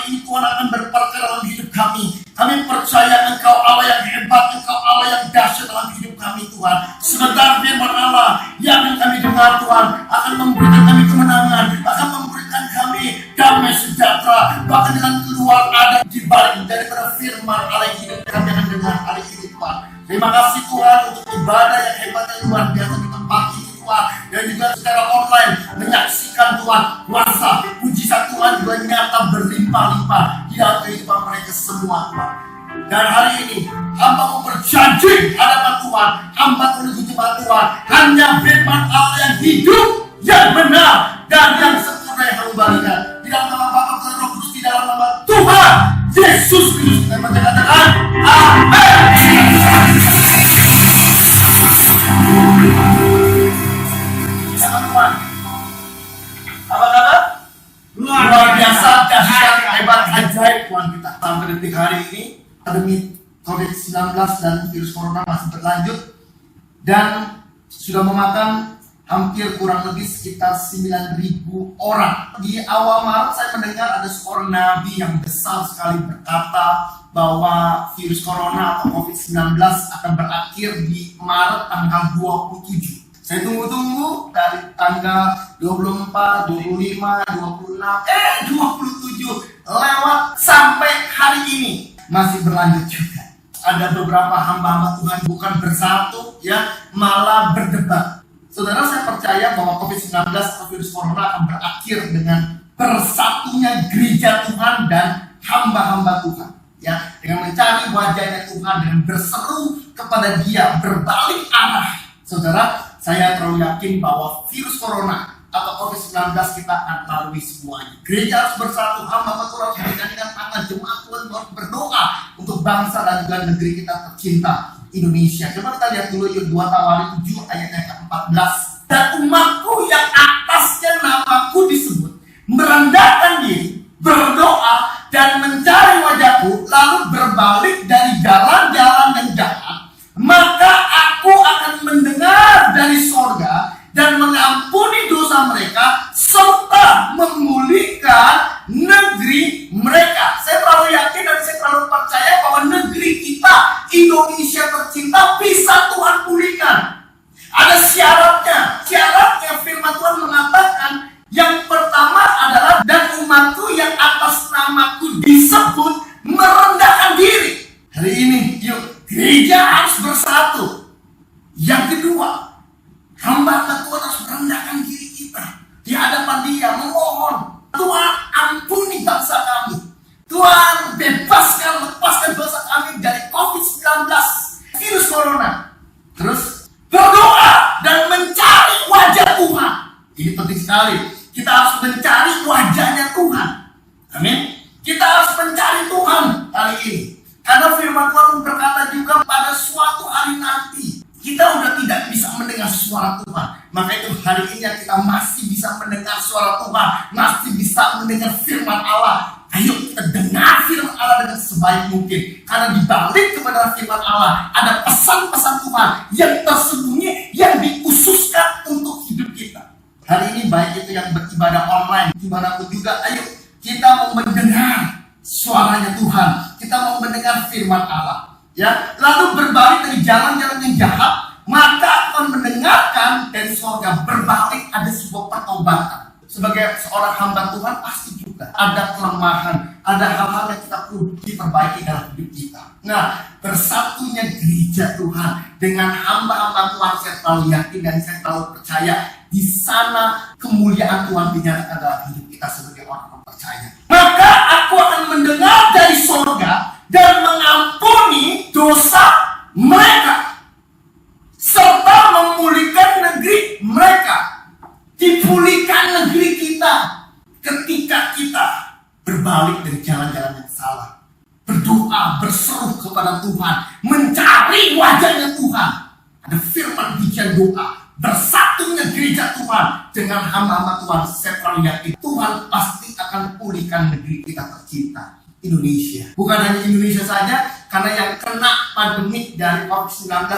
ini Tuhan akan berperkara dalam hidup kami. Kami percaya Engkau Allah yang hebat, Engkau Allah yang dahsyat dalam hidup kami Tuhan. Sebentar firman Allah yang kami dengar Tuhan akan memberikan kami kemenangan, akan memberikan kami damai sejahtera, bahkan dengan keluar ada di balik daripada firman Allah yang hidup kami akan dengar hari ini Tuhan. Terima kasih Tuhan untuk ibadah yang hebat dan luar biasa di tempat ini Tuhan, dan juga secara online menyaksikan Tuhan kuasa mujizat Tuhan juga nyata berlimpah-limpah di dalam kehidupan mereka semua Tuhan. Dan hari ini hamba mau berjanji hadapan Tuhan, hamba menuju jemaat Tuhan, hanya firman Allah yang hidup, yang benar dan yang sempurna yang hamba berikan. Di dalam nama Bapa dan Roh Kudus, di dalam nama Tuhan Yesus Kristus, dan katakan amin. Teman-teman, apa kabar? Luar biasa, dahsyat, hebat, ajaib Tuhan kita. Sampai detik hari ini pandemi COVID-19 dan virus corona masih berlanjut dan sudah memakan hampir kurang lebih sekitar 9.000 orang. Di awal Maret saya mendengar ada seorang nabi yang besar sekali berkata bahwa virus corona atau COVID-19 akan berakhir di Maret tanggal 27. Saya tunggu-tunggu dari tanggal 24, 25, 26, 27 lewat sampai hari ini masih berlanjut juga. Ada beberapa hamba-hamba Tuhan bukan bersatu ya, malah berdebat. Saudara, saya percaya bahwa COVID-19 atau virus corona akan berakhir dengan bersatunya gereja Tuhan dan hamba-hamba Tuhan ya, dengan mencari wajahnya Tuhan, dengan berseru kepada Dia, berbalik arah. Saudara, saya terlalu yakin bahwa virus corona atau COVID-19 kita akan lalui semuanya. Gereja harus bersatu, hamba Tuhan harus menjadikan tangan, jemaat Tuhan harus berdoa untuk bangsa dan juga negeri kita tercinta, Indonesia. Coba kita lihat dulu Yud 2 Tawari 7 ayatnya ke-14. Dan umatku yang atasnya namaku disebut merendahkan diri, berdoa dan mencari wajahku, lalu berbalik dari jalan-jalan yang jahat, maka aku akan mendengar dari sorga dan mengampuni dosa mereka serta memulihkan negeri mereka. Saya terlalu yakin dan saya terlalu percaya bahwa negeri kita, Indonesia tercinta, bisa Tuhan pulihkan. Ada syaratnya. Syaratnya firman Tuhan mengatakan yang pertama adalah dan umatku yang atas namaku disebut merendahkan diri. Hari ini yuk gereja harus bersatu. Yang kedua, hamba Tuhan harus merendahkan diri kita di hadapan Dia, memohon Tuhan ampuni bangsa kami, Tuhan lepaskan bangsa kami dari COVID-19 virus corona. Terus berdoa dan mencari wajah Tuhan. Ini penting sekali. Kita harus mencari wajahnya Tuhan. Amin. Kita harus mencari Tuhan hari ini. Karena firman Tuhan berkata juga pada suatu hari nanti kita udah tidak bisa mendengar suara Tuhan. Maka itu hari ini kita masih bisa mendengar suara Tuhan, masih bisa mendengar firman Allah. Ayo kita dengar firman Allah dengan sebaik mungkin. Karena di balik kepada firman Allah ada pesan-pesan Tuhan yang tersembunyi, yang dikhususkan untuk hidup kita. Hari ini baik itu yang beribadah online, dimanapun juga, ayo kita mau mendengar suaranya Tuhan. Kita mau mendengar firman Allah. Ya, lalu berbalik dari jalan-jalan yang jahat, maka akan mendengarkan dari surga. Berbalik ada sebuah pertobatan. Sebagai seorang hamba Tuhan pasti juga ada kelemahan, ada hal-hal yang kita perlu diperbaiki dalam hidup kita. Nah, bersatunya gereja Tuhan dengan hamba-hamba Tuhan, saya terlalu yakin dan saya terlalu percaya di sana kemuliaan Tuhan dinyatakan dalam hidup kita sebagai orang percaya. Maka aku akan mendengar dari surga dan mengampuni dosa mereka serta memulihkan negeri mereka. Dipulihkan negeri kita ketika kita berbalik dari jalan-jalan yang salah, berdoa, berseru kepada Tuhan, mencari wajahnya Tuhan. Ada firman bicara doa, bersatunya gereja Tuhan dengan hamba-hamba Tuhan. Saya terlalu yakin Tuhan pasti akan pulihkan negeri kita tercinta, Indonesia. Bukan hanya Indonesia saja, karena yang kena pandemi dari COVID-19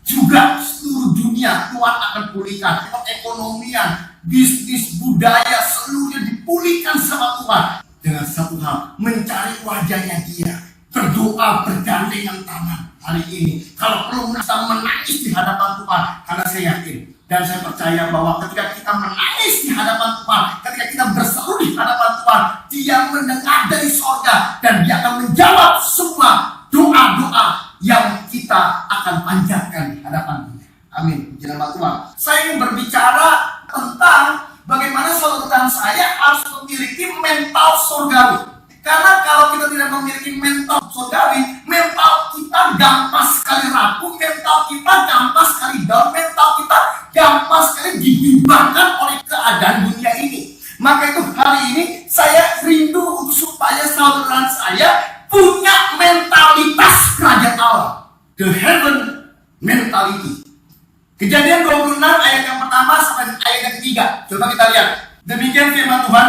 juga seluruh dunia Tuhan akan pulihkan. Ekonomian, bisnis, budaya seluruhnya dipulihkan sama Tuhan. dengan satu hal, mencari wajahnya Dia, berdoa bergandengan tangan. Hari ini, kalau perlu kita menangis di hadapan Tuhan, karena saya yakin dan saya percaya bahwa ketika kita menangis di hadapan Tuhan, ketika kita berseru di hadapan Tuhan, Dia mendengar dari sorga dan Dia akan menjawab semua doa-doa yang kita akan panjatkan di hadapan Dia. Amin. Puji nama Tuhan. Saya ingin berbicara tentang bagaimana saudara dan saya harus memiliki mental surgawi. Karena kalau kita tidak memiliki mental surgawi, mental kita gampang sekali rapuh, mental kita gampang sekali down, mental kita gampang sekali dibimbangkan oleh keadaan dunia ini. Maka itu hari ini saya rindu supaya saudara saya punya mentalitas kerajaan Allah, the heaven mentality. Kejadian 26 ayat yang pertama sampai ayat yang ketiga. Coba kita lihat. Demikian firman Tuhan.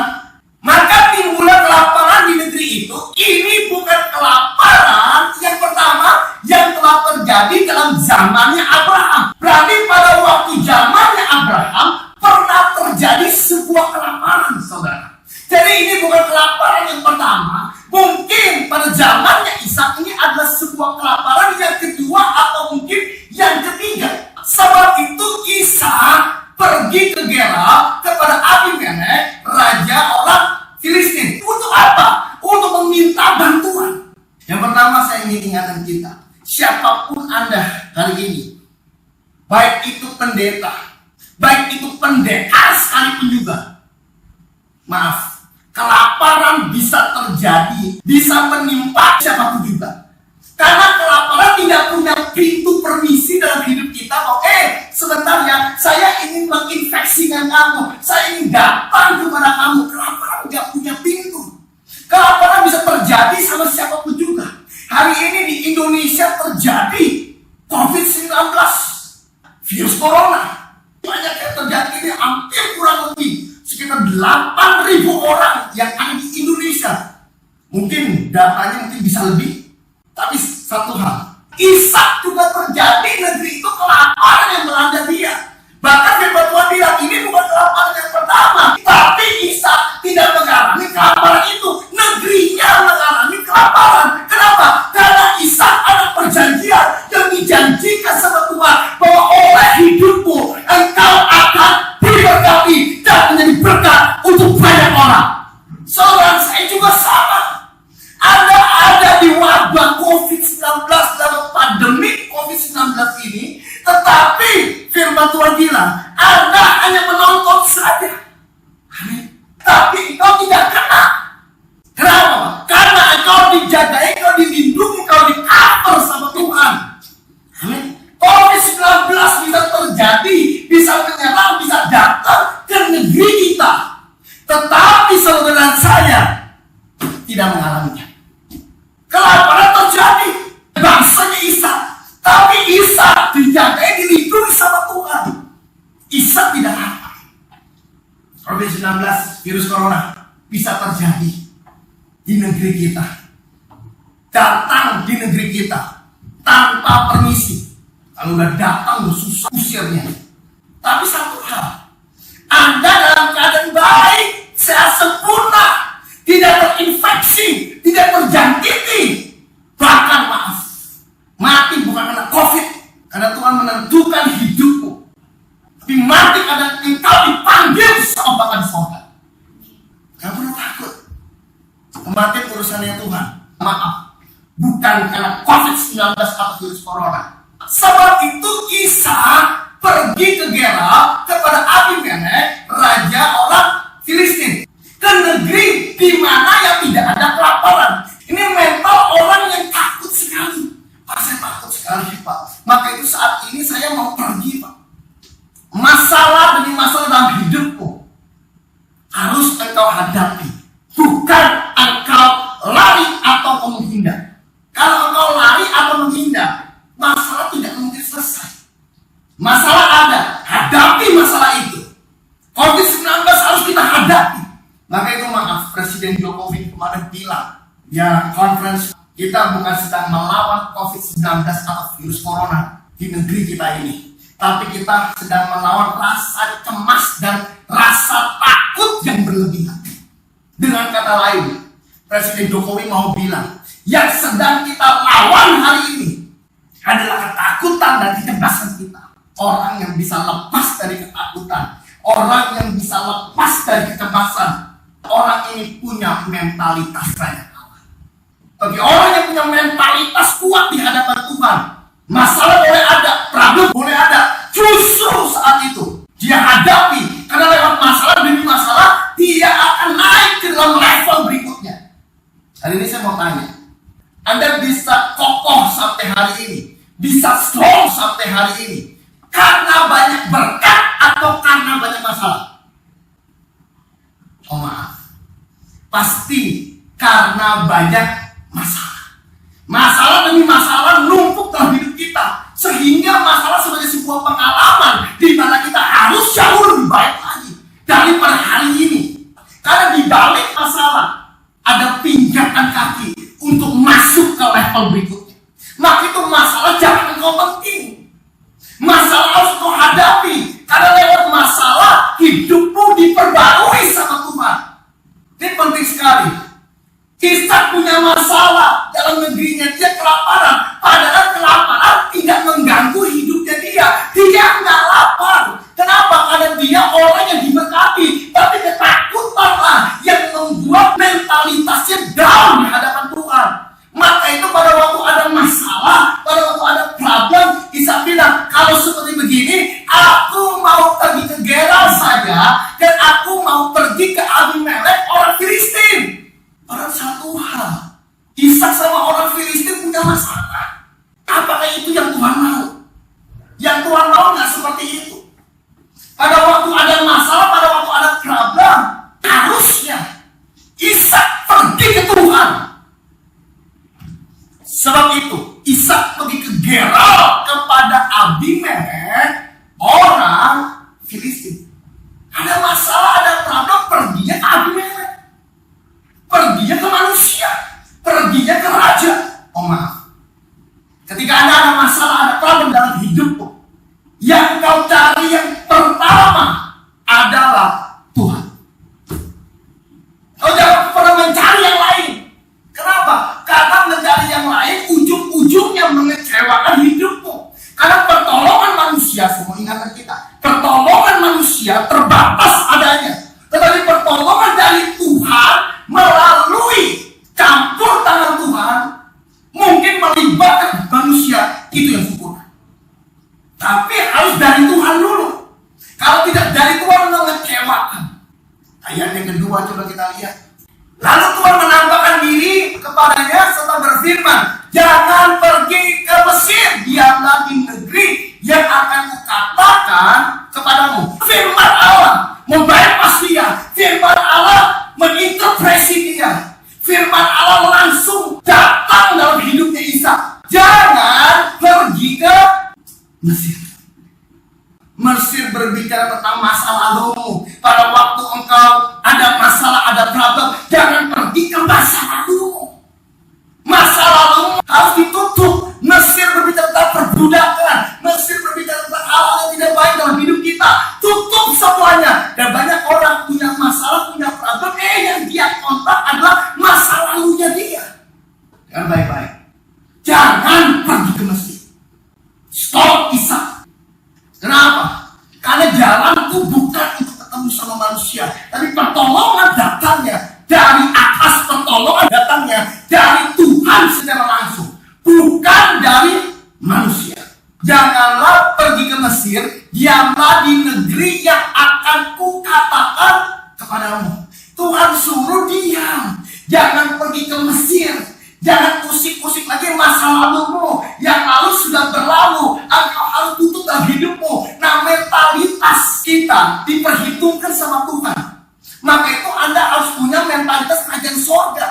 Maka timbullah kelaparan di negeri itu. Ini bukan kelaparan yang pertama yang telah terjadi dalam zamannya Abraham. Berarti pada waktu zamannya Abraham pernah terjadi sebuah kelaparan, saudara. Jadi ini bukan kelaparan yang pertama. Mungkin pada zamannya Ishak ini adalah sebuah kelaparan yang kedua atau mungkin yang ketiga. Sebab itu Ishak pergi ke Gerar kepada Abimelek, raja orang Filistin. Untuk apa? Untuk meminta bantuan. Yang pertama saya ingin ingatkan kita, siapapun Anda hari ini, baik itu pendeta, baik itu pendekar sekalipun juga, maaf, kelaparan bisa terjadi, bisa menimpa siapapun juga. Karena kelaparan tidak punya pintu permisi dalam hidup kita. Sebentar ya, saya ingin menginfeksikan kamu, saya ingin datang kepada kamu. Kelaparan tidak punya pintu. Kelaparan bisa terjadi sama siapapun juga. Hari ini di Indonesia terjadi COVID-19, virus corona. Banyak yang terjadi ini, hampir kurang lebih sekitar 8.000 orang yang ada di Indonesia. Mungkin datanya mungkin bisa lebih. Tapi satu hal, Ishak juga terjadi, negeri itu kelaparan yang melanda dia. Bahkan firman Tuhan bilang ini bukan kelaparan yang pertama, tapi Ishak tidak mengalami kelaparan itu, negerinya mengalami kelaparan. Kenapa? Karena Ishak ada perjanjian yang dijanjikan sama Tuhan bahwa oleh hidupmu engkau akan diberkati dan menjadi berkat untuk banyak orang. Saudara saya juga sama. Anda ada di wabah COVID-19 dalam pandemi COVID-19 ini, tetapi firman Tuhan bilang Anda hanya menonton saja. Amin. Tapi engkau tidak kena. Kenapa? Karena engkau dijaga, engkau dilindungi, engkau di-cover sama Tuhan. Amin. COVID-19 bisa terjadi, bisa menyerang, bisa datang ke negeri kita. Tetapi saudara saya tidak mengalaminya. Kelaparan terjadi, bangsanya Ishak, tapi Ishak dijaga, dilindungi sama Tuhan. Ishak tidak apa. COVID-19, virus corona bisa terjadi di negeri kita, datang di negeri kita tanpa permisi. Kalau udah datang susah usirnya. Tapi satu hal, Anda dalam keadaan baik, sehat sempurna, tidak terinfeksi, tidak terjangkiti, bahkan maaf, mati bukan karena COVID, karena Tuhan menentukan hidupmu, tapi mati karena engkau dipanggil sama Bapa di sorga. Gak perlu takut. Kematian urusannya Tuhan. Maaf, bukan karena COVID-19 atau virus corona. Sebab itu Ishak pergi ke Gerar kepada Abimelek, raja orang Filistin, ke negeri di mana yang tidak ada kelaparan. Ini mental orang yang takut sekali. Pak, saya takut sekali, Pak. Maka itu saat ini saya mau pergi, Pak. Masalah demi masalah dalam hidupmu harus engkau hadapi. Bukan engkau lari atau menghindar. Kalau engkau lari atau menghindar, masalah tidak mungkin selesai. Masalah ada, hadapi masalah itu. COVID-19 harus kita hadapi. Maka itu maaf, Presiden Jokowi kemarin bilang, ya conference, kita bukan sedang melawan COVID-19 atau virus corona di negeri kita ini, tapi kita sedang melawan rasa cemas dan rasa takut yang berlebihan. Dengan kata lain, Presiden Jokowi mau bilang, yang sedang kita lawan hari ini adalah ketakutan dan kecemasan kita. Orang yang bisa lepas dari ketakutan, orang yang bisa lepas dari kecemasan, orang ini punya mentalitas Raja Allah. Bagi orang yang punya mentalitas kuat di hadapan Tuhan, masalah boleh ada, problem boleh ada, justru saat itu dia hadapi, karena lewat masalah demi masalah dia akan naik ke dalam level berikutnya. Hari ini saya mau tanya, Anda bisa kokoh sampai hari ini, bisa strong sampai hari ini karena banyak berkat atau karena banyak masalah? Oh maaf, pasti karena banyak masalah. Masalah demi masalah numpuk dalam hidup kita, sehingga masalah sebagai sebuah pengalaman di mana kita harus jauh lebih baik lagi daripada hari ini. Karena di balik masalah ada pinjakan kaki untuk masuk ke level berikutnya. Maka itu masalah jangan engkau penting. Masalah harus kau hadapi, karena lewat masalah hidupmu diperbarui sama Tuhan. Ini penting sekali. Ishak punya masalah dalam negerinya, dia kelaparan. Padahal kelaparan tidak mengganggu hidupnya dia. Dia nggak lapar. Kenapa? Karena dia orang yang diberkati. Tapi ketakutanlah yang membuat mentalitasnya down di hadapan Tuhan. Maka itu pada waktu ada masalah, pada waktu ada problem, Ishak bilang, kalau seperti begini, aku mau pergi ke Gerar saja, dan aku mau pergi ke Abimelek, orang Filistin. Orang satu hal, Ishak sama orang Filistin punya masalah. Apakah itu yang Tuhan mau? Yang Tuhan mau nggak seperti itu. Pada waktu ada masalah, pada waktu ada problem, harusnya Ishak pergi ke Tuhan. Sebab itu, Ishak pergi ke Gerar kepada Abimelek, orang Filistin. Ada masalah, ada problem, perginya ke Abimelek. Perginya ke manusia, perginya ke raja. Oh maaf, ketika Anda ada masalah, ada problem dalam hidupmu, yang kau cari yang pertama adalah Tuhan. Kau jangan pernah mencari yang lain. Kenapa? Karena mencari yang lain ujung-ujungnya mengecewakan hidupmu. Karena pertolongan manusia, semua ingatan kita, pertolongan manusia terbatas adanya. Tetapi pertolongan dari Tuhan melalui campur tangan Tuhan mungkin melibatkan manusia, itu yang sempurna. Tapi harus dari Tuhan dulu. Kalau tidak dari Tuhan, mengecewakan. Ayat yang kedua coba kita lihat. Lalu Tuhan menampakkan diri kepadanya serta berfirman, jangan pergi ke Mesir, diamlah di negeri yang akan kukatakan kepadamu. Firman Allah membypass dia, firman Allah menginterpresi dia, firman Allah langsung datang dalam hidupnya Ishak. Jangan pergi ke Mesir. Mesir berbicara tentang masa lalumu. Pada waktu engkau ada masalah, ada problem, jangan pergi ke masa lalumu. Masa lalumu harus ditutup. Mesir berbicara tentang perbudakan, Mesir berbicara tentang hal-hal yang tidak baik dalam hidup kita. Tutup semuanya. Dan banyak orang punya masalah, punya problem, yang dia kontak adalah masa lalunya dia. Jangan baik-baik. Jangan pergi ke Mesir. Stop Ishak. Kenapa? Karena jalanku bukan untuk ketemu sama manusia, tapi pertolongan datangnya dari atas, pertolongan datangnya dari Tuhan secara langsung, bukan dari manusia. Janganlah pergi ke Mesir, diamlah di negeri yang akan kukatakan kepadamu. Tuhan suruh diam, jangan pergi ke Mesir. Jangan usik-usik lagi masa lalumu. Yang lalu sudah berlalu. Engkau harus tutup dalam hidupmu. Nah, mentalitas kita diperhitungkan sama Tuhan. Maka itu Anda harus punya mentalitas kerajaan surga.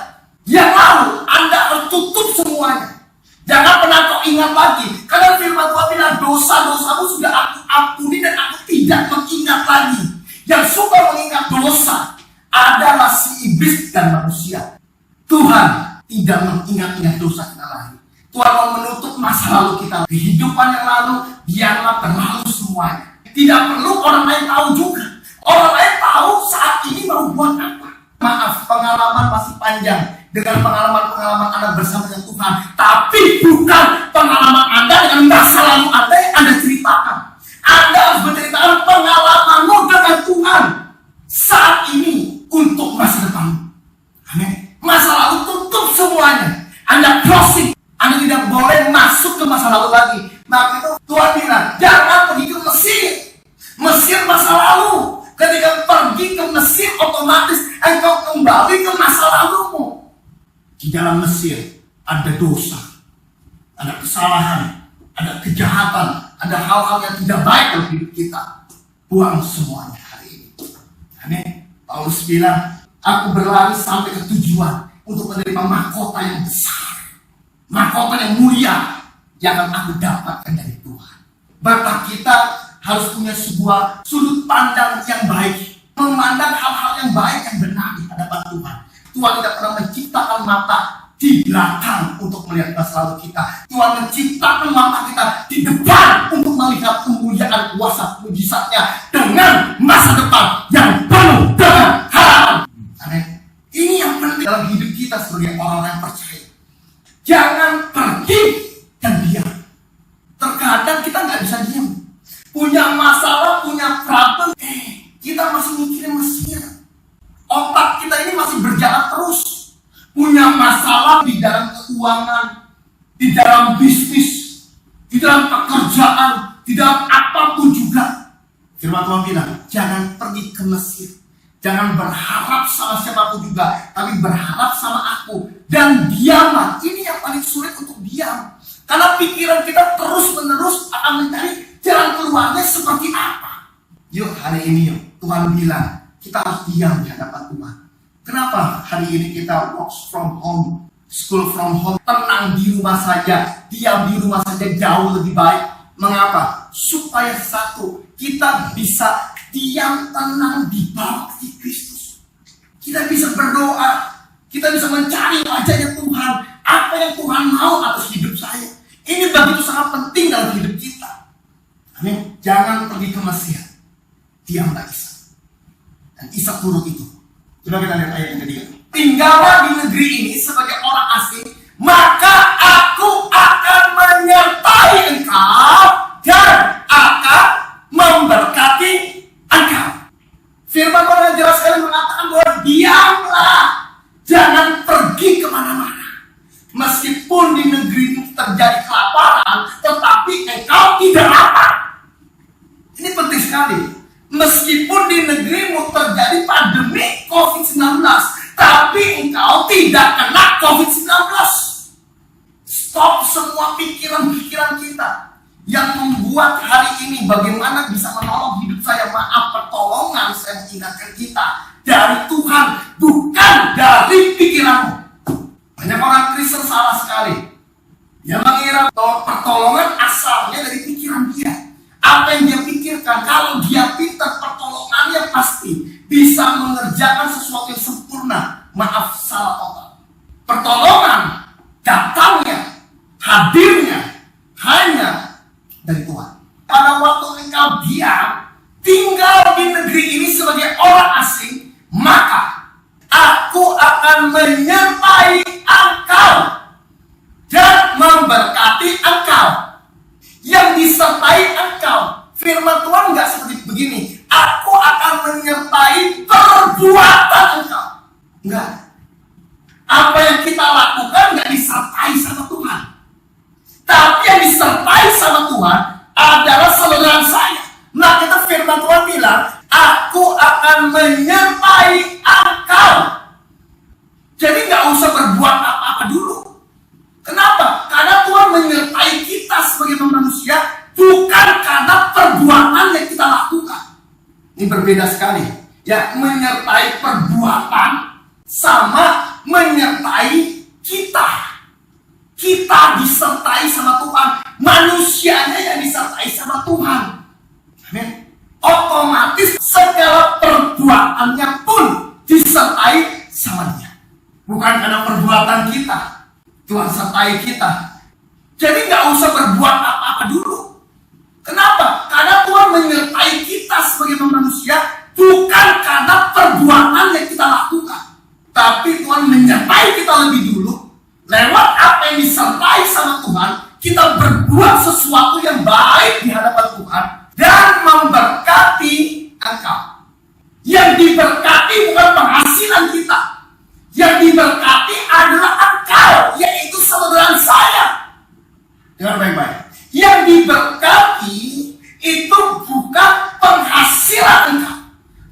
Yang lalu Anda harus tutup semuanya. Jangan pernah kau ingat lagi. Karena firman Tuhan bilang, dosa-dosamu sudah aku ampuni dan aku tidak mengingat lagi. Yang suka mengingat dosa adalah si iblis dan manusia. Tuhan tidak mengingat-ingat dosa kita lagi. Tuhan mau menutup masa lalu kita. Kehidupan yang lalu, biarlah berlalu semuanya. Tidak perlu orang lain tahu juga. Orang lain tahu saat ini mau buat apa. Maaf, pengalaman masih panjang dengan pengalaman-pengalaman Anda bersama dengan Tuhan, tapi bukan pengalaman Anda dengan masa lalu Anda yang Anda ceritakan. Anda harus menceritakan pengalamanmu dengan Tuhan saat ini untuk masa depan. Amin. Masa lalu tutup semuanya. Anda closing. Anda tidak boleh masuk ke masa lalu lagi. Maka itu Tuhan bilang, jangan pergi ke Mesir. Mesir masa lalu. Ketika pergi ke Mesir, otomatis engkau kembali ke masa lalumu. Di dalam Mesir ada dosa, ada kesalahan, ada kejahatan, ada hal-hal yang tidak baik dalam hidup kita. Buang semuanya hari ini. Amin. Paulus bilang, aku berlari sampai ke tujuan untuk menerima mahkota yang besar, mahkota yang mulia yang akan aku dapatkan dari Tuhan. Maka kita harus punya sebuah sudut pandang yang baik, memandang hal-hal yang baik yang benar di hadapan Tuhan. Tuhan tidak pernah menciptakan mata di belakang untuk melihat masa lalu kita. Tuhan menciptakan mata kita di depan untuk melihat kemuliaan kuasa mujizatnya dengan masa depan yang penuh dengan harapan. Amin. Ini yang penting dalam hidup kita sebagai orang-orang yang percaya. Jangan pergi dan diam. Terkadang kita nggak bisa diam. Punya masalah, punya problem, kita masih mikirin Mesir. Otak kita ini masih berjalan terus. Punya masalah di dalam keuangan, di dalam bisnis, di dalam pekerjaan, di dalam apapun juga. Firman Tuhan bilang, jangan pergi ke Mesir. Jangan berharap sama siapapun juga, tapi berharap sama aku. Dan diamlah. Ini yang paling sulit untuk diam. Karena pikiran kita terus-menerus akan mencari jalan keluarnya seperti apa. Yuk hari ini yuk, Tuhan bilang kita harus diam di hadapan Tuhan. Kenapa hari ini kita work from home, school from home, tenang di rumah saja, diam di rumah saja jauh lebih baik. Mengapa? Supaya satu, kita bisa diam tenang di bawah kaki Kristus. Kita bisa berdoa, kita bisa mencari wajahnya Tuhan. Apa yang Tuhan mau atas hidup saya. Ini begitu sangat penting dalam hidup kita. Amin. Jangan pergi ke Mesir. Diamlah Ishak. Dan Ishak turut itu. Coba kita lihat ayat yang ketiga. Tinggallah di negeri ini sebagai orang asing, maka aku akan menyertai engkau dan akan memberkati engkau. Firman Tuhan jelas sekali mengatakan bahwa diamlah. Jangan pergi kemana-mana. Meskipun di negeri terjadi kelaparan, tetapi engkau tidak lapar. Ini penting sekali. Meskipun di negerimu terjadi pandemi COVID-19, tapi engkau tidak kena COVID-19. Stop semua pikiran-pikiran kita yang membuat hari ini bagaimana bisa menolong hidup saya. Maaf, pertolongan saya mengingatkan kita dari Tuhan, bukan dari pikiranmu. Banyak orang Kristen salah sekali. Dia mengira bahwa pertolongan asalnya dari pikiran dia. Apa yang dia pikirkan, kalau dia pintar, pertolongannya pasti bisa mengerjakan sesuatu yang sempurna. Maaf, salah total. Pertolongan datangnya, hadirnya hanya dari Tuhan. Pada waktu engkau diam, tinggal di negeri ini sebagai orang asing, maka aku akan menyertai engkau dan memberkati engkau. Yang disertai engkau, firman Tuhan nggak seperti begini, aku akan menyertai perbuatan engkau. Enggak. Apa yang kita lakukan nggak disertai sama Tuhan. Tapi yang disertai sama Tuhan adalah saudara saya. Nah, kita firman Tuhan bilang, aku akan menyertai engkau. Jadi nggak usah berbuat apa-apa dulu. Kenapa? Karena Tuhan menyertai kita sebagai manusia, bukan karena perbuatan yang kita lakukan. Ini berbeda sekali. Ya, menyertai perbuatan sama menyertai kita. Kita disertai sama Tuhan, manusianya yang disertai sama Tuhan. Amin. Otomatis segala perbuatannya pun disertai sama Dia. Bukan karena perbuatan kita, Tuhan sertai kita. Jadi nggak usah berbuat apa-apa dulu. Kenapa? Karena Tuhan menyertai kita sebagai manusia, bukan karena perbuatan yang kita lakukan. Tapi Tuhan menyertai kita lebih dulu. Lewat apa yang disertai sama Tuhan, kita berbuat sesuatu yang baik di hadapan Tuhan dan memberkati engkau. Yang diberkati bukan penghasilan kita. Yang diberkati adalah engkau, yaitu saudara saya. Dengar baik-baik. Yang diberkati itu bukan penghasilan engkau,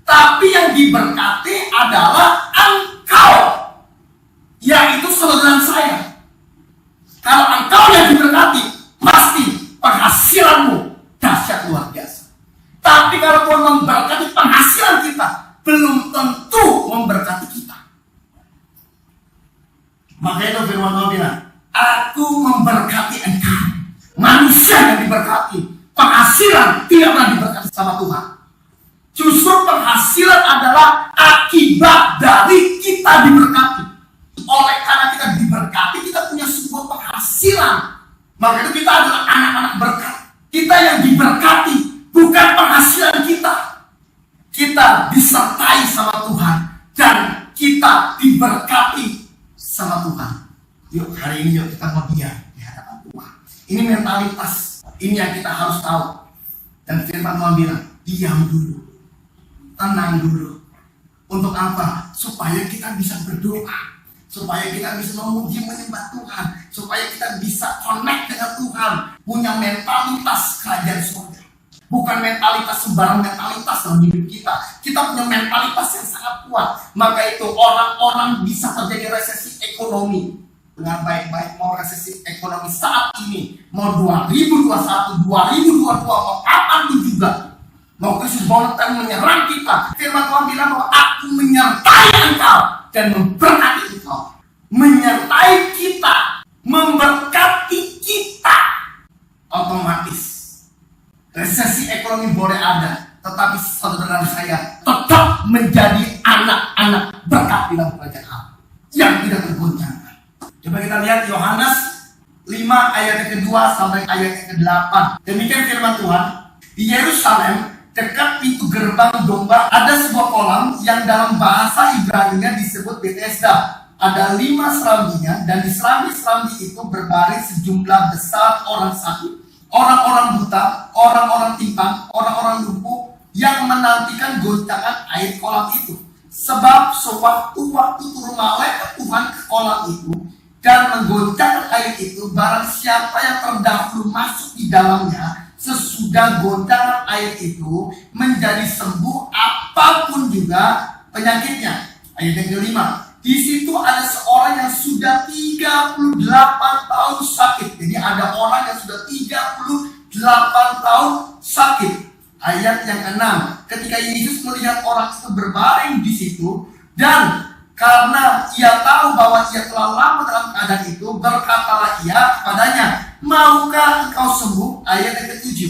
tapi yang diberkati adalah engkau, yaitu saudara saya. Kalau engkau yang diberkati, pasti penghasilanmu dahsyat luar biasa. Tapi kalau Tuhan memberkati penghasilan kita, belum tentu memberkati kita. Makanya itu firman Tuhan bilang, aku memberkati engkau. Manusia yang diberkati, penghasilan tidak pernah diberkati sama Tuhan. Justru penghasilan adalah akibat dari kita diberkati. Oleh karena kita diberkati, kita punya sebuah penghasilan. Maka itu kita adalah anak-anak berkat. Kita yang diberkati, bukan penghasilan kita. Kita disertai sama Tuhan dan kita diberkati sama Tuhan. Yuk hari ini yuk kita diam di hadapan Tuhan. Ini mentalitas, ini yang kita harus tahu. Dan firman Tuhan bilang, diam dulu, tenang dulu. Untuk apa? Supaya kita bisa berdoa, supaya kita bisa memuji menyembah Tuhan, supaya kita bisa connect dengan Tuhan, punya mentalitas kerajaan surga. Bukan mentalitas sembarang mentalitas dalam hidup kita. Kita punya mentalitas yang sangat kuat. Maka itu orang-orang bisa terjadi resesi ekonomi. Dengan baik-baik, mau resesi ekonomi saat ini, mau 2021, 2022, mau kapan juga, mau krisis moneter menyerang kita. Firman Tuhan bilang bahwa aku menyertai engkau dan memberkati engkau, menyertai kita, memberkati kita. Otomatis resesi ekonomi boleh ada, tetapi saudara saya tetap menjadi anak-anak berkat di dalam kerajaan Allah yang tidak tergoncangkan. Coba kita lihat Yohanes 5 ayat yang kedua sampai ayat yang ke-8. Demikian firman Tuhan. Di Yerusalem, dekat pintu gerbang domba, ada sebuah kolam yang dalam bahasa Ibrani disebut Bethesda. Ada 5 serambinya, dan di serambi-serambi itu berbaring sejumlah besar orang sakit, orang-orang buta, orang-orang timpang, orang-orang lumpuh yang menantikan goncangan air kolam itu. Sebab sewaktu-waktu turun malaikat Tuhan ke kolam itu dan menggoncangkan air itu, barang siapa yang terdahulu masuk di dalamnya, sesudah goncangan air itu menjadi sembuh apapun juga penyakitnya. Ayat yang kelima, di situ ada seorang yang sudah 38 tahun sakit. Jadi ada orang yang sudah 38 tahun sakit. Ayat yang ke-6, ketika Yesus melihat orang itu berbaring di situ, dan karena ia tahu bahwa ia telah lama dalam keadaan itu, berkatalah ia kepadanya, maukah engkau sembuh? Ayat yang ke-7,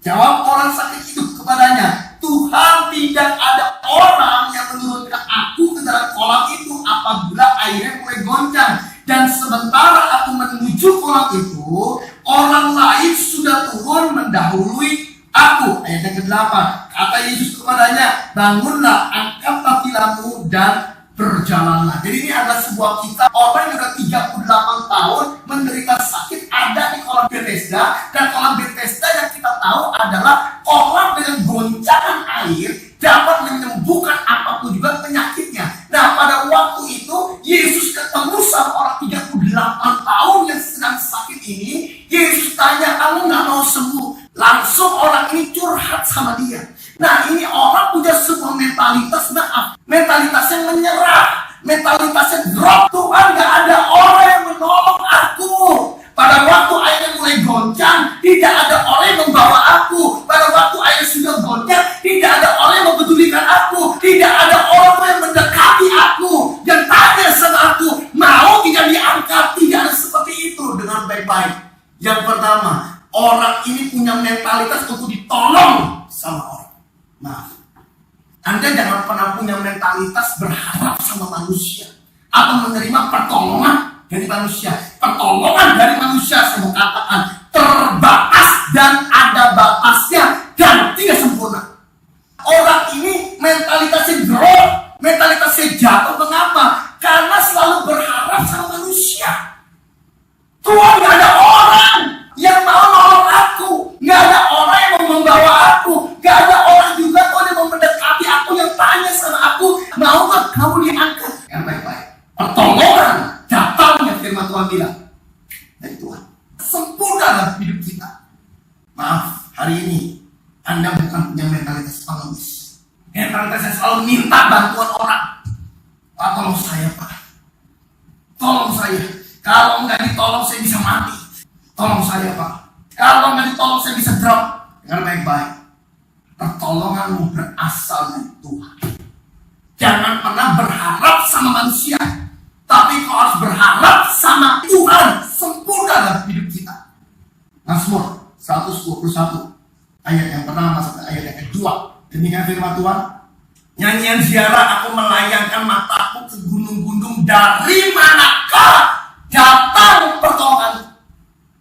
jawab orang sakit itu kepadanya, Tuhan, tidak ada orang yang menurunkan aku ke dalam kolam itu apabila airnya mulai goncang. Dan sementara aku menuju kolam itu, orang lain sudah turun mendahului aku. Ayat yang ke-8, kata Yesus kepadanya, bangunlah, angkatlah tilammu dan berjalanlah. Jadi ini adalah sebuah kisah orang yang sudah 38 tahun menderita sakit ada di kolam Bethesda. Dan kolam Bethesda yang kita tahu adalah kolam dengan goncangan air dapat menyembuhkan apapun juga penyakitnya. Nah, pada waktu itu Yesus ketemu sama orang 38 tahun yang sedang sakit ini. Yesus tanya, kamu gak mau sembuh? Langsung orang ini curhat sama dia. Nah, ini orang punya sebuah mentalitas mentalitas yang menyerah, mentalitas yang drop. Tuhan, gak ada orang yang menolong aku. Pada waktu airnya mulai goncang, tidak ada orang yang membawa aku. Pada waktu air sudah goncang, tidak ada orang yang mempedulikan aku. Tidak ada orang yang mendekati aku, yang tanya sama aku, mau tidak diangkat. Tidak ada seperti itu. Dengan baik-baik. Yang pertama, orang ini punya mentalitas untuk ditolong sama orang. Maaf, Anda jangan pernah punya mentalitas berharap sama manusia atau menerima pertolongan dari manusia. Pertolongan dari manusia, saya mau katakan, terbatas dan ada batasnya dan tidak sempurna. Orang ini mentalitasnya drop, mentalitasnya jatuh. Mengapa? dari Tuhan. Sempurna dalam hidup kita. Maaf, hari ini Anda bukan punya mentalitas pengemis. Mentalitas yang selalu minta bantuan orang. Pak, tolong saya, Pak. Tolong saya. Kalau nggak ditolong saya bisa mati. Tolong saya, Pak. Kalau nggak ditolong saya bisa drop. Dengar baik-baik. Pertolonganmu berasal dari Tuhan. Jangan pernah berharap sama manusia, tapi kau harus berharap sama Tuhan. Sempurna dalam hidup kita. Mazmur 121 ayat yang pertama sampai ayat yang kedua. Demikian firman Tuhan. Nyanyian ziarah, aku melayangkan mataku ke gunung-gunung, dari manakah datang pertolongan.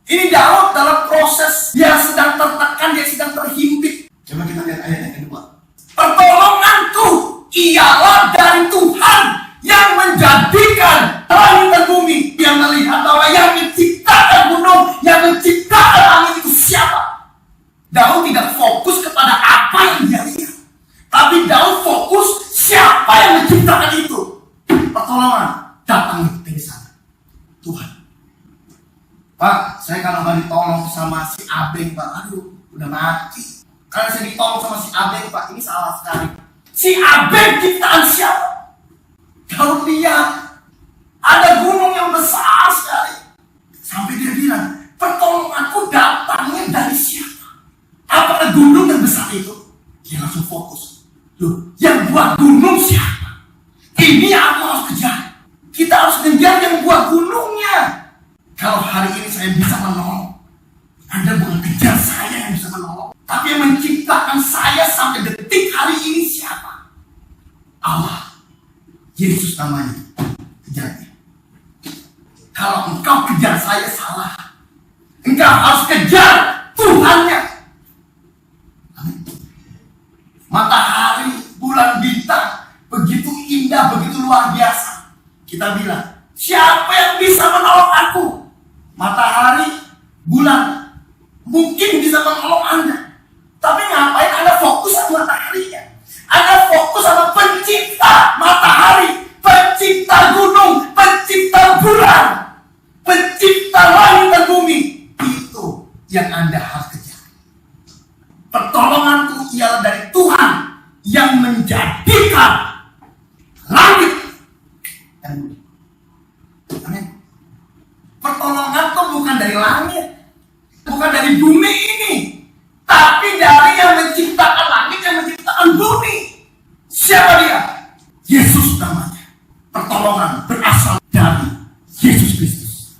Ini Daud dalam proses dia sedang tertekan, dia sedang terhimpit. Coba kita lihat ayat yang kedua. Pertolonganku ialah dari Tuhan yang menjadikan langit dan bumi. Yang melihat bahwa yang menciptakan gunung, yang menciptakan langit itu siapa? Daud tidak fokus kepada apa yang dia lihat, tapi Daud fokus siapa yang menciptakan itu. Pertolongan datang dari sana, Tuhan. Pak, saya kalau nggak ditolong sama si Abeng, Pak, aduh, udah mati. Karena saya ditolong sama si Abeng, Pak, ini salah sekali. Si Abeng ciptaan siapa? Daud lihat ada gunung yang besar sekali, sampai dia bilang, pertolonganku datangnya dari siapa? Apakah gunung yang besar itu? Dia langsung fokus. Loh, yang buat gunung siapa? Ini yang aku harus kejar. Kita harus kejar yang buat gunungnya. Kalau hari ini saya bisa menolong, Anda bukan kejar saya yang bisa menolong, tapi yang menciptakan saya sampai detik hari ini siapa? Allah. Yesus namanya. Kejarnya. Kalau engkau kejar saya salah. Engkau harus kejar Tuhannya. Amin. Matahari, bulan, bintang begitu indah, begitu luar biasa. Kita bilang, siapa yang bisa menolong aku? Matahari, bulan mungkin bisa menolong Anda, tapi ngapain Anda fokus sama mataharinya? Anda fokus sama pencipta matahari, pencipta gunung, pencipta bulan, pencipta langit dan bumi. Itu yang Anda harus kejar. Pertolonganku ialah dari Tuhan yang menjadikan langit dan bumi. Amin. Pertolongan itu bukan dari langit, bukan dari bumi ini, tapi dari yang menciptakan langit, yang menciptakan bumi. Siapa dia? Yesus namanya. Pertolongan berasal dari Yesus Kristus.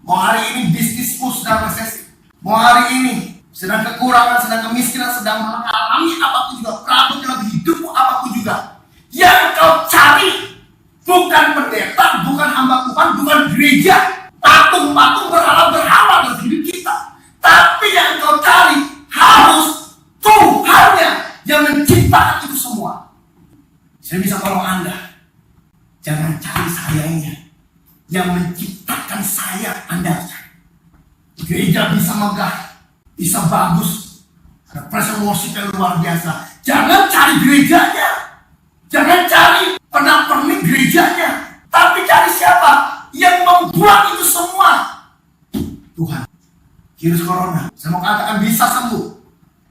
Mau hari ini bisnismu sedang resesi, mau hari ini sedang kekurangan, sedang kemiskinan, sedang mengalami apapun juga, problem dalam hidupmu apapun juga, yang kau cari bukan pendeta, bukan hamba Tuhan, bukan gereja, patung-patung, berhala-berhala dalam hidup kita, tapi yang kau cari harus Tuhannya yang menciptakan itu semua. Saya bisa tolong Anda, jangan cari sayanya. Yang menciptakan saya Anda cari. Gereja bisa megah, bisa bagus, ada presence worship yang luar biasa. Jangan cari gerejanya, jangan cari pernak-pernik gerejanya, tapi cari siapa yang membuat itu semua. Tuhan. Virus corona, saya mau katakan bisa sembuh.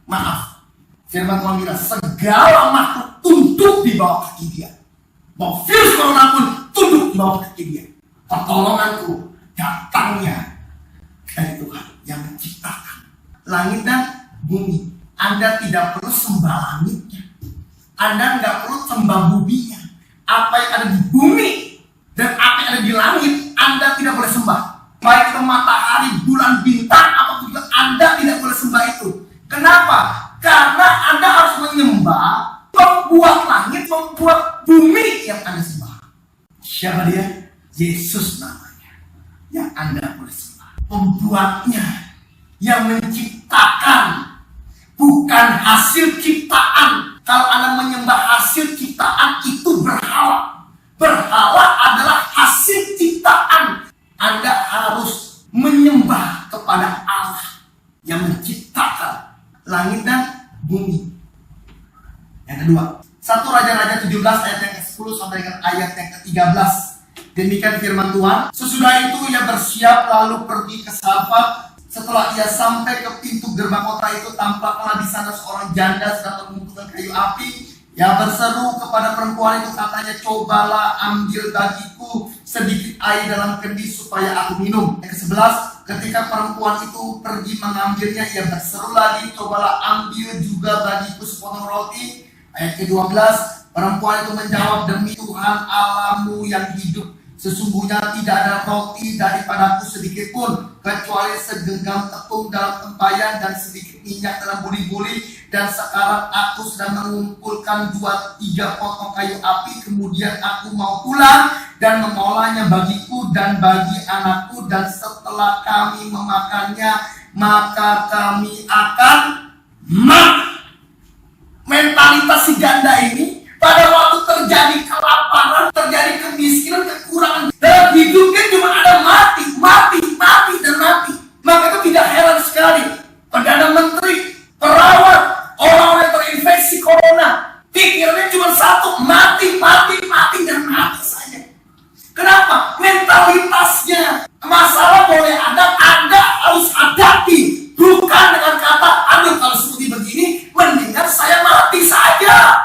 Maaf, firman Tuhan bilang segala makhluk tunduk di bawah kaki dia. Mau virus corona pun tunduk di bawah kaki dia. Pertolonganku datangnya dari Tuhan yang menciptakan langit dan bumi. Anda tidak perlu sembah langitnya, Anda nggak perlu sembah buminya. Apa yang ada di bumi dan apa yang ada di langit, Anda tidak boleh sembah. Baik itu matahari, bulan, bintang, apapun juga, Anda tidak boleh sembah itu. Kenapa? Karena Anda harus menyembah pembuat langit, pembuat bumi yang Anda sembah. Siapa dia? Yesus namanya yang Anda boleh sembah. Pembuatnya yang menciptakan, bukan hasil ciptaan. Kalau Anda menyembah hasil ciptaan, itu berhala. Berhala adalah hasil ciptaan. Anda harus menyembah kepada Allah yang menciptakan langit dan bumi. Yang kedua, 1 Raja-Raja 17 ayat yang ke-10 sampai dengan ayat yang ke-13. Demikian firman Tuhan. Sesudah itu ia bersiap lalu pergi ke Sarfat. Setelah ia sampai ke pintu gerbang kota itu, tampaklah di sana seorang janda sedang mengumpulkan kayu api. Ia berseru kepada perempuan itu, katanya, cobalah ambil bagiku sedikit air dalam kendi supaya aku minum. Yang ke-11, ketika perempuan itu pergi mengambilnya, ia berseru lagi, cobalah ambil juga bagiku sepotong roti. Ayat ke-12, perempuan itu menjawab, demi Tuhan Allahmu yang hidup, sesungguhnya tidak ada roti daripadaku sedikit pun, kecuali segenggam tepung dalam tempayan dan sedikit minyak dalam buli-buli. Dan sekarang aku sedang mengumpulkan 2-3 potong kayu api. Kemudian aku mau pulang dan mengolahnya bagiku dan bagi anakku. Dan setelah kami memakannya, maka kami akan makan. Mentalitas si janda ini, pada waktu terjadi kelaparan, terjadi kemiskinan, kekurangan dalam hidupnya, cuma ada mati, dan mati. Maka itu tidak heran sekali Perdana Menteri, perawat, orang-orang yang terinfeksi corona, pikirnya cuma satu, mati, dan mati saja. Kenapa? Mentalitasnya. Masalah boleh ada, Anda harus hadapi. Bukan dengan kata, aduh kalau seperti begini, mendingan saya mati saja.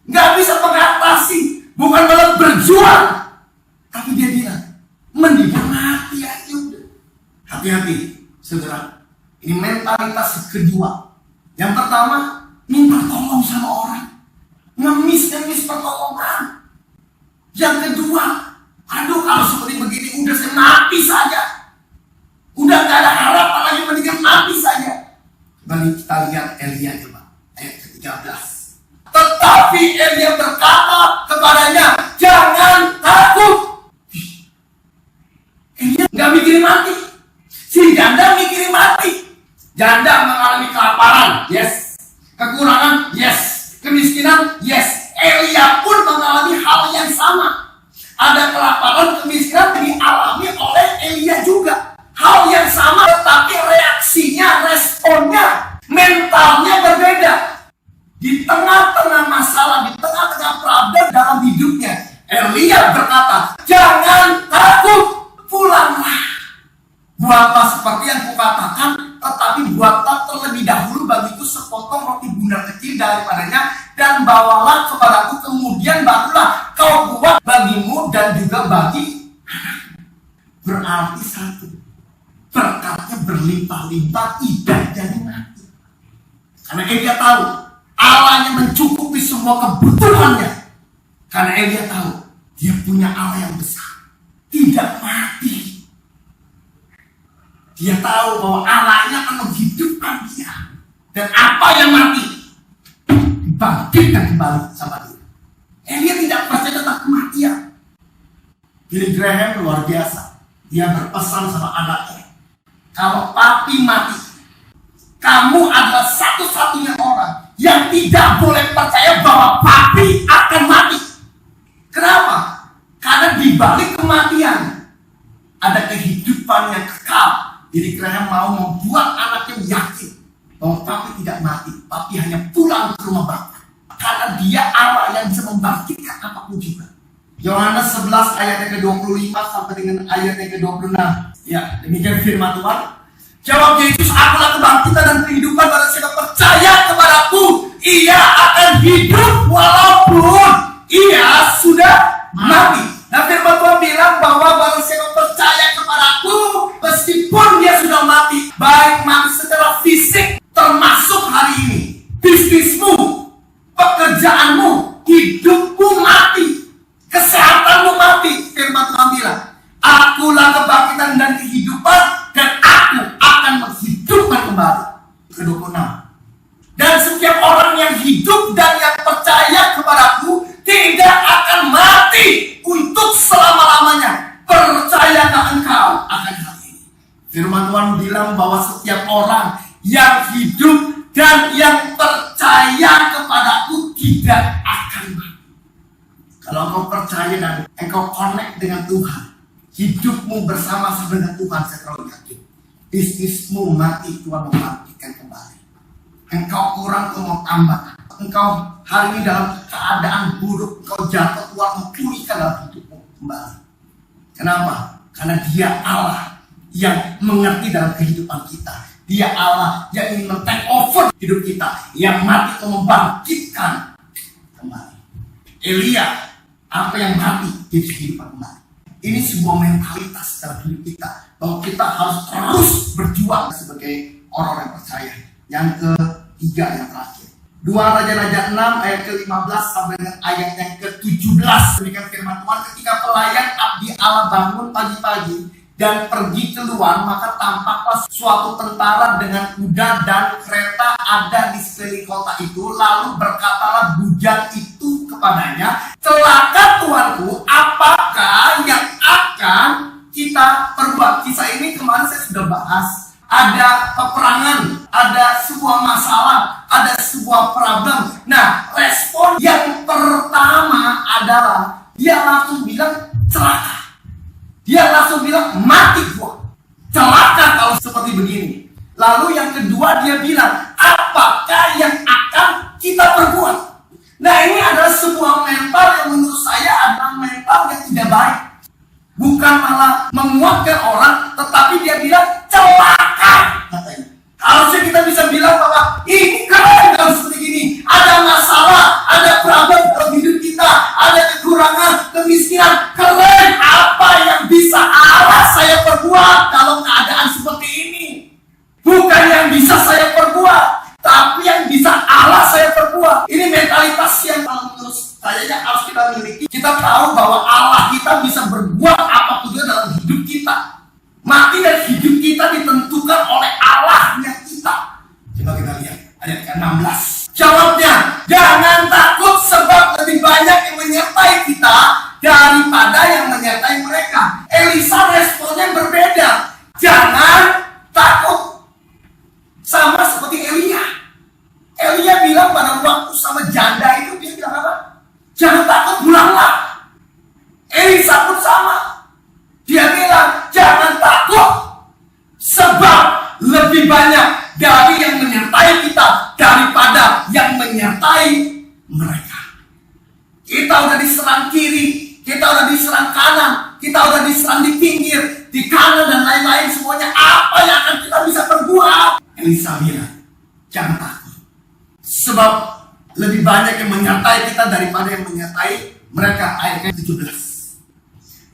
Nggak bisa mengatasi, bukan malah berjuang. Tapi dia bilang, mendingan mati aja udah. Hati-hati, saudara. Ini mentalitas kedua. Yang pertama, minta tolong sama orang, ngemis pertolongan. Yang kedua, aduh kalau seperti begini udah saya mati saja, udah gak ada harapan lagi, mendingan mati saja. Kembali kita lihat Elia coba, ayat ke-13. Tetapi Elia berkata kepadanya, jangan takut. Elia gak mikirin mati, si janda mikirin mati. Janda mengalami kelaparan, yes. Kekurangan, yes. Kemiskinan, yes. Elia pun mengalami hal yang sama. Ada kelaparan, kemiskinan dialami oleh Elia juga. Hal yang sama, tetapi reaksinya, responnya, mentalnya berbeda. Di tengah-tengah masalah, di tengah-tengah problem dalam hidupnya, Elia berkata, jangan takut, pulanglah. Buatlah seperti yang kukatakan, tetapi buatlah terlebih dahulu bagiku sepotong roti bundar kecil daripadanya, dan bawalah kepadaku, kemudian barulah kau buat bagimu dan juga bagi anakmu. Berarti satu, berkatnya berlimpah-limpah, tidak jadi mati. Karena Elia tahu, Allahnya mencukupi semua kebutuhannya. Karena Elia tahu, dia punya Allah yang besar, tidak mati. Dia tahu bahwa Allahnya akan menghidupkan dia. Dan apa yang mati, dibangkitkan kembali sama dia. Elia tidak percaya tentang kematian. Billy Graham luar biasa. Dia berpesan sama anaknya, kalau papi mati, kamu adalah satu-satunya orang yang tidak boleh percaya bahwa papi akan mati. Kenapa? Karena di balik kematian ada kehidupan yang kekal. Jadi Graham mau membuat anaknya yakin bahwa papi tidak mati, papi hanya pulang ke rumah Bapa. Karena dia Allah yang bisa membangkitkan apapun juga. Yohanes 11 ayat yang ke-25 sampai dengan ayat yang ke-26. Ya, demikian firman Tuhan. Jawab Yesus, akulah kebangkitan dan kehidupan, barang siapa percaya kepadaku, ia akan hidup walaupun ia sudah mati. Nah, firman Tuhan bilang bahwa barang siapa percaya kepadaku, meskipun dia sudah mati, baik mati secara fisik, termasuk hari ini, bisnismu, pekerjaanmu, hidupmu mati, kesehatanmu mati. Firman Tuhan bilang, akulah kebangkitan dan kehidupan, dan aku akan menghidupkan kembali. Ke-26. Dan setiap orang yang hidup dan yang percaya kepadaku tidak akan mati untuk selama-lamanya. Percayakah engkau akan hal ini? Firman Tuhan bilang bahwa setiap orang yang hidup dan yang percaya kepadaku tidak akan mati. Kalau engkau percaya dan engkau connect dengan Tuhan, hidupmu bersama-sama dengan Tuhan, saya terlalu yakin bisnismu mati, Tuhan membangkitkan kembali. Engkau kurang, Tuhan mau tambah. Engkau hari ini dalam keadaan buruk, engkau jatuh, Tuhan memulihkan dalam hidupmu kembali. Kenapa? Karena Dia Allah yang mengerti dalam kehidupan kita. Dia Allah yang ingin men-take over hidup kita, yang mati untuk membangkitkan kembali. Elia, apa yang mati jadi kehidupan kembali. Ini sebuah mentalitas dalam hidup kita, bahwa kita harus terus berjuang sebagai orang yang percaya. Yang ketiga, yang terakhir, 2 Raja-Raja 6 ayat ke-15 sampai dengan ayat yang ke-17. Demikian firman Tuhan, ketika pelayan abdi Allah bangun pagi-pagi dan pergi keluar, maka tampaklah suatu tentara dengan kuda dan kereta ada di sekeliling kota itu. Lalu berkatalah bujang itu kepadanya, celaka tuanku, apakah yang akan kita perbuat? Kisah ini kemarin saya sudah bahas. Ada peperangan, ada sebuah masalah, ada sebuah problem. Nah, respon yang pertama adalah dia langsung bilang celaka. Dia langsung bilang mati gua, celaka kalau seperti begini. Lalu yang kedua dia bilang, apakah yang akan kita perbuat? Nah, ini adalah sebuah mental yang menurut saya adalah mental yang tidak baik. Bukan malah menguatkan orang, tetapi dia bilang celaka katanya. Harusnya kita bisa bilang bahwa ini keren kalau seperti ini. Ada masalah, ada problem dalam hidup kita, ada kekurangan, kemiskinan. Keren, apa yang bisa Allah saya perbuat kalau keadaan seperti ini? Bukan yang bisa saya perbuat, tapi yang bisa Allah saya perbuat. Ini mentalitas yang menurut saya harus kita miliki. Kita tahu bahwa Allah kita bisa berbuat apapun juga dalam hidup kita. Mati dan hidup kita ditentukan oleh Allahnya kita. Coba kita lihat ayat ke-16. Jawabnya, jangan takut sebab lebih banyak yang menyertai kita daripada yang menyertai mereka. Elisa responnya berbeda. Jangan takut. Sama seperti Elia. Elia bilang pada waktu sama janda itu, dia bilang apa? Jangan takut, pulanglah. Elisa pun sama. Dia bilang, jangan takut, sebab lebih banyak dari yang menyertai kita daripada yang menyertai mereka. Kita udah diserang kiri, kita udah diserang kanan, kita udah diserang di pinggir, di kanan dan lain-lain semuanya. Apa yang akan kita bisa perbuat? Elisa bilang, jangan takut, sebab lebih banyak yang menyertai kita daripada yang menyertai mereka. Ayat 17.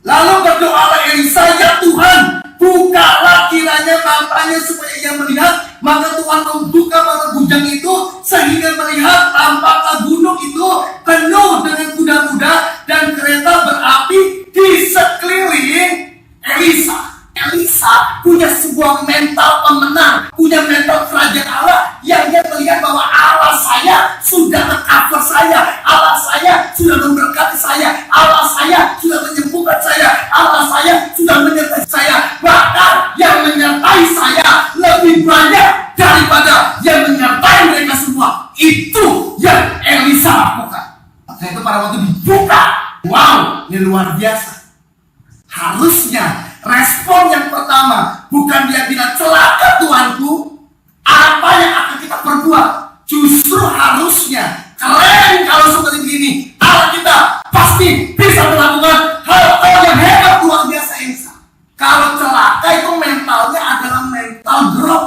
Lalu berdoalah Elisa, ya Tuhan, bukalah kiranya matanya supaya ia melihat. Maka Tuhan membuka mata bujang itu sehingga melihat, tampaklah gunung itu penuh dengan kuda-kuda dan kereta berapi di sekeliling Elisa. Elisa punya sebuah mental pemenang, punya mental kerajaan Allah, yang dia melihat bahwa Allah saya sudah meng-cover saya, Allah saya sudah memberkati saya, Allah saya sudah menyembuhkan saya, Allah saya sudah menyertai saya. Bahkan yang menyertai saya lebih banyak daripada yang menyertai mereka semua. Itu yang Elisa lakukan. Maka itu pada waktu dibuka, wow, ini luar biasa. Harusnya respon yang pertama bukan dia bilang celaka Tuanku, apa yang akan kita perbuat. Justru harusnya keren kalau seperti ini. Allah kita pasti bisa melakukan hal-hal yang hebat luar biasa Elisa. Kalau celaka itu mentalnya adalah mental drop,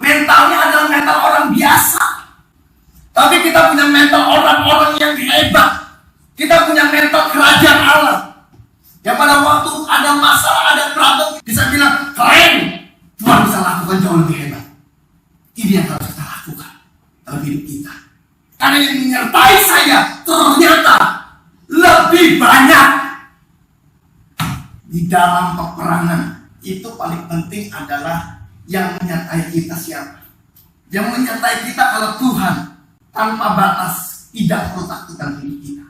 mentalnya adalah mental orang biasa. Tapi kita punya mental orang-orang yang hebat. Kita punya mental kerajaan Allah, yang pada waktu ada masalah, ada problem, bisa bilang, keren, Tuhan bisa lakukan jauh lebih hebat. Ini yang harus kita lakukan dalam hidup kita. Karena yang menyertai saya ternyata lebih banyak. Di dalam peperangan, itu paling penting adalah yang menyertai kita siapa. Yang menyertai kita kalau Tuhan tanpa batas, tidak perlu takut dalam hidup kita.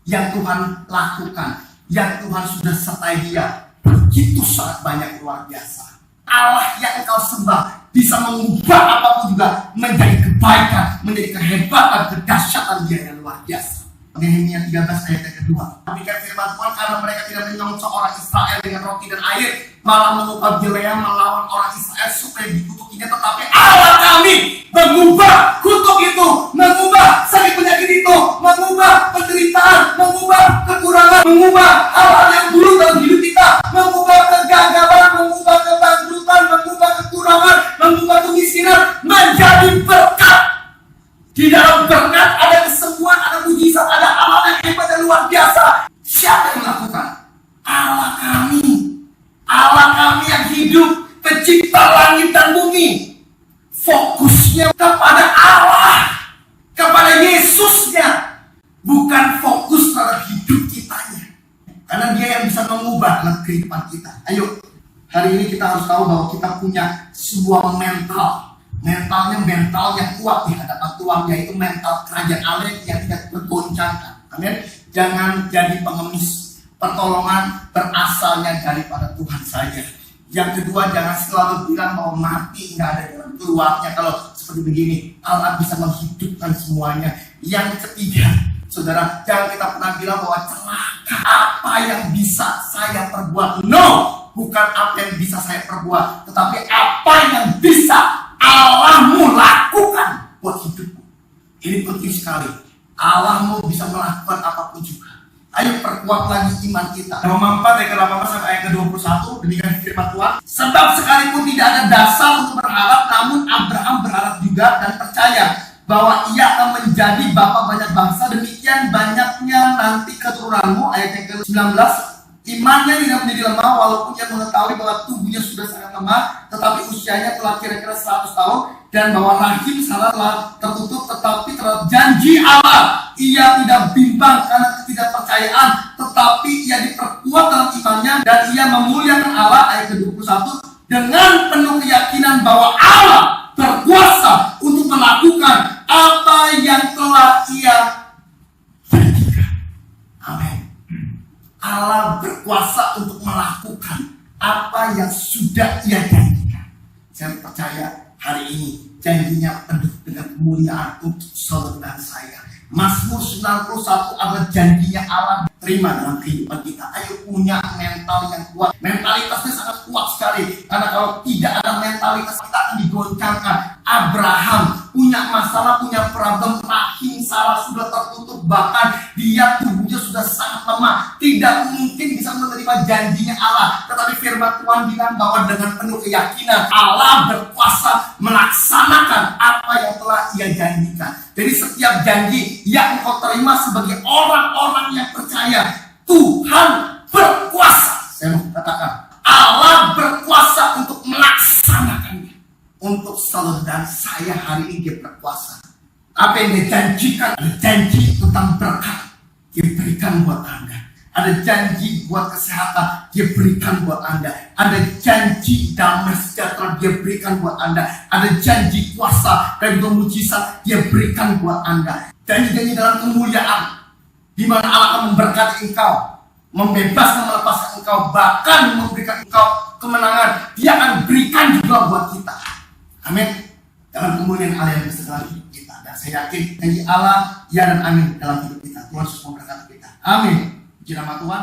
Yang Tuhan lakukan, yang Tuhan sudah sertai dia, begitu sangat banyak, luar biasa. Allah yang engkau sembah bisa mengubah apapun juga menjadi kebaikan, menjadi kehebatan, kedahsyatan dia yang luar biasa. Nehemia 13 ayat yang kedua. Demikian firman Tuhan, karena mereka tidak menyongsong orang Israel dengan roti dan air, malah mengupah Bileam melawan orang Israel supaya dikutukinya. Tetapi Allah kami mengubah kutuk itu, mengubah sakit penyakit itu, mengubah penderitaan, mengubah kekurangan, mengubah hal-hal yang buruk dalam pencipta langit dan bumi. Fokusnya kepada Allah, kepada Yesusnya, bukan fokus terhadap hidup kitanya. Karena dia yang bisa mengubah kehidupan kita. Ayo, hari ini kita harus tahu bahwa kita punya sebuah mental yang kuat di hadapan Tuhan, yaitu mental kerajaan Allah yang tidak bergoncangkan. Amin. Jangan jadi pengemis. Pertolongan berasalnya daripada Tuhan saja. Yang kedua, jangan selalu bilang bahwa mati nggak ada jalan keluarnya. Kalau seperti begini, Allah bisa menghidupkan semuanya. Yang ketiga, saudara, jangan kita pernah bilang bahwa celaka apa yang bisa saya perbuat. No, bukan apa yang bisa saya perbuat, tetapi apa yang bisa Allahmu lakukan buat hidupmu. Ini penting sekali. Allahmu bisa melakukan apapun juga. Ayo perkuat lagi iman kita. Roma 4 ayat ke-18 sampai ayat ke-21. Demikian firman Tuhan. Sebab sekalipun tidak ada dasar untuk berharap, namun Abraham berharap juga dan percaya bahwa ia akan menjadi bapa banyak bangsa. Demikian banyaknya nanti keturunanmu. Ayat yang ke-19. Imannya tidak menjadi lemah walaupun ia mengetahui bahwa tubuhnya sudah sangat lemah, tetapi usianya telah kira-kira 100 tahun, dan bahwa rahim Sarah telah tertutup, tetapi terhadap janji Allah ia tidak bimbang karena ketidakpercayaan, tetapi ia diperkuat dalam imannya dan ia memuliakan Allah. Ayat ke-21, dengan penuh keyakinan bahwa Allah berkuasa untuk melakukan apa yang telah ia janjikan. Amin. Allah berkuasa untuk melakukan apa yang sudah ia janjikan. Saya percaya hari ini janjinya penuh dengan kemuliaan untuk saudara dan saya. Mazmur 91 adalah janjinya Allah terima dalam kehidupan kita. Ayo punya mental yang kuat. Mentalitasnya sangat kuat sekali. Karena kalau tidak ada mentalitas, kita akan digoncangkan. Abraham punya masalah, punya problem. Rahim Sarah sudah tertutup. Bahkan dia tubuhnya sudah sangat lemah. Tidak mungkin bisa menerima janjinya Allah. Tetapi firman Tuhan bilang bahwa dengan penuh keyakinan Allah berkuasa melaksanakan apa yang telah ia janjikan. Jadi setiap janji yang engkau terima sebagai orang-orang yang percaya, Tuhan berkuasa. Saya mau katakan, Allah berkuasa untuk melaksanakannya. Untuk saudara dan saya hari ini dia berkuasa. Apa yang dia janjikan? Ada janji tentang berkat, dia berikan buat Anda. Ada janji buat kesehatan, dia berikan buat Anda. Ada janji damai sejahtera, dia berikan buat Anda. Ada janji kuasa dan juga mujizat, dia berikan buat Anda. Janji-janji dalam kemuliaan, di mana Allah akan memberkati engkau, membebaskan, melepaskan engkau, bahkan memberikan engkau kemenangan. Dia akan berikan juga buat kita. Amin. Dalam kemuliaan Allah yang besar dalam hidup kita. Dan saya yakin janji Allah ya dan amin dalam hidup kita. Tuhan Yesus memberkati kita. Amin. Puji nama Tuhan.